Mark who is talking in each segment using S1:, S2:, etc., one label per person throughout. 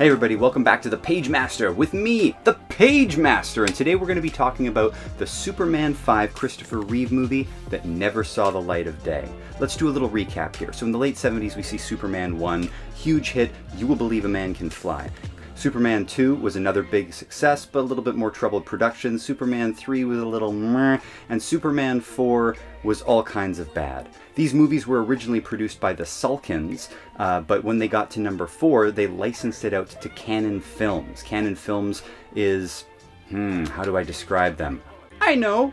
S1: Hey everybody, welcome back to the Pagemaster with me, the Pagemaster, and today we're going to be talking about the Superman 5 Christopher Reeve movie that never saw the light of day. Let's do a little recap here. So in the late 70s we see Superman 1, huge hit, You Will Believe a Man Can Fly. Superman 2 was another big success, but a little bit more troubled production. Superman 3 was a little meh, and Superman 4 was all kinds of bad. These movies were originally produced by the Salkinds, but when they got to number 4, they licensed it out to Cannon Films. Cannon Films is, how do I describe them? I know!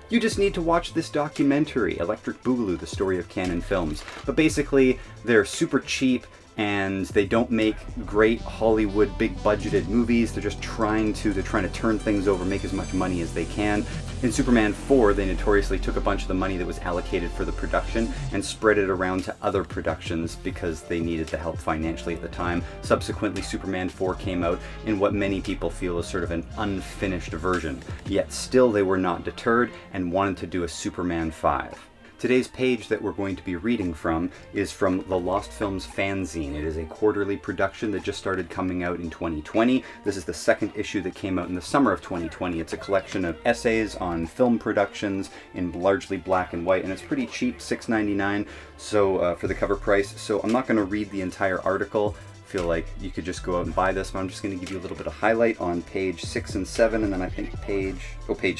S1: You just need to watch this documentary, Electric Boogaloo, the story of Cannon Films. But basically, they're super cheap, and they don't make great Hollywood big budgeted movies. They're just trying to turn things over, make as much money as they can. In Superman 4, they notoriously took a bunch of the money that was allocated for the production and spread it around to other productions because they needed the help financially at the time. Subsequently, Superman 4 came out in what many people feel is sort of an unfinished version. Yet still they were not deterred and wanted to do a Superman 5. Today's page that we're going to be reading from is from the Lost Films fanzine. It is a quarterly production that just started coming out in 2020. This is the second issue that came out in the summer of 2020. It's a collection of essays on film productions in largely black and white, and it's pretty cheap, $6.99 so for the cover price. So I'm not going to read the entire article. I feel like you could just go out and buy this, but I'm just going to give you a little bit of highlight on page 6 and 7, and then I think page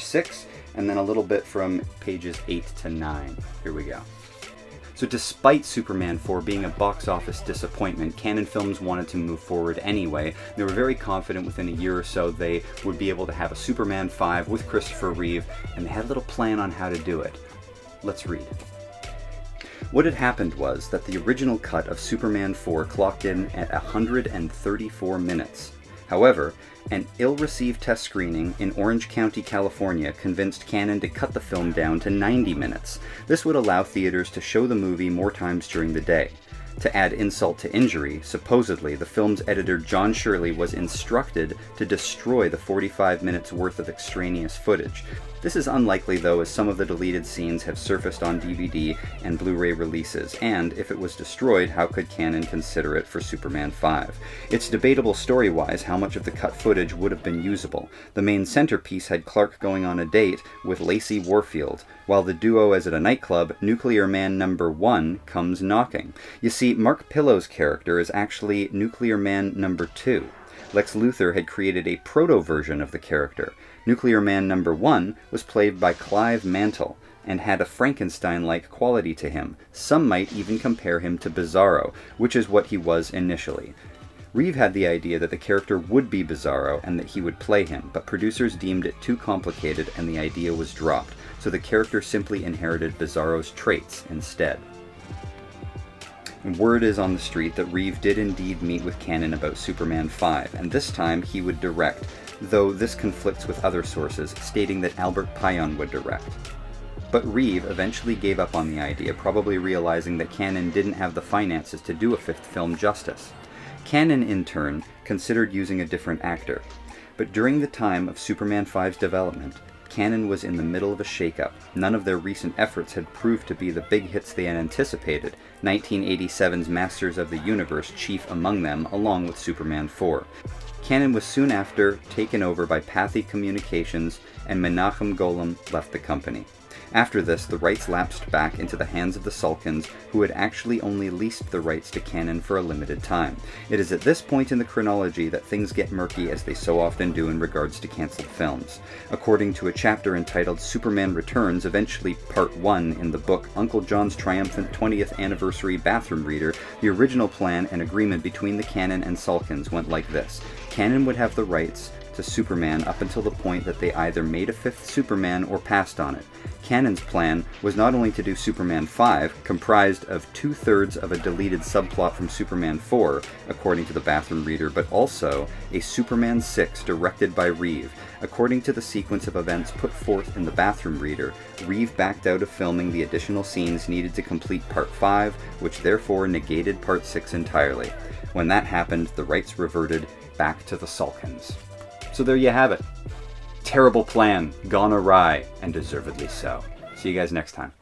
S1: 6, and then a little bit from pages 8 to 9. Here we go. So despite Superman 4 being a box office disappointment, Cannon Films wanted to move forward anyway. They were very confident within a year or so they would be able to have a Superman 5 with Christopher Reeve, and they had a little plan on how to do it. Let's read. What had happened was that the original cut of Superman 4 clocked in at 134 minutes. However, an ill-received test screening in Orange County, California convinced Cannon to cut the film down to 90 minutes. This would allow theaters to show the movie more times during the day. To add insult to injury, supposedly the film's editor John Shirley was instructed to destroy the 45 minutes worth of extraneous footage. This is unlikely though, as some of the deleted scenes have surfaced on DVD and Blu-ray releases, and if it was destroyed, how could Cannon consider it for Superman 5? It's debatable story-wise how much of the cut footage would have been usable. The main centerpiece had Clark going on a date with Lacey Warfield, while the duo is at a nightclub, Nuclear Man number 1 comes knocking. You see, Mark Pillow's character is actually Nuclear Man number 2. Lex Luthor had created a proto-version of the character. Nuclear Man number 1 was played by Clive Mantle and had a Frankenstein-like quality to him. Some might even compare him to Bizarro, which is what he was initially. Reeve had the idea that the character would be Bizarro and that he would play him, but producers deemed it too complicated and the idea was dropped, so the character simply inherited Bizarro's traits instead. Word is on the street that Reeve did indeed meet with Cannon about Superman 5, and this time he would direct, though this conflicts with other sources, stating that Albert Payan would direct. But Reeve eventually gave up on the idea, probably realizing that Cannon didn't have the finances to do a fifth film justice. Cannon, in turn, considered using a different actor. But during the time of Superman 5's development, Cannon was in the middle of a shakeup. None of their recent efforts had proved to be the big hits they had anticipated, 1987's Masters of the Universe chief among them, along with Superman 4. Cannon was soon after taken over by Pathé Communications, and Menachem Golem left the company. After this, the rights lapsed back into the hands of the Salkinds, who had actually only leased the rights to Cannon for a limited time. It is at this point in the chronology that things get murky, as they so often do in regards to cancelled films. According to a chapter entitled Superman Returns, eventually Part 1 in the book Uncle John's Triumphant 20th Anniversary Bathroom Reader, the original plan and agreement between the Cannon and Salkinds went like this. Cannon would have the rights to Superman up until the point that they either made a fifth Superman or passed on it. Cannon's plan was not only to do Superman 5, comprised of 2/3 of a deleted subplot from Superman 4, according to the Bathroom Reader, but also a Superman 6 directed by Reeve. According to the sequence of events put forth in the Bathroom Reader, Reeve backed out of filming the additional scenes needed to complete Part 5, which therefore negated Part 6 entirely. When that happened, the rights reverted back to the Salkinds. So there you have it. Terrible plan, gone awry, and deservedly so. See you guys next time.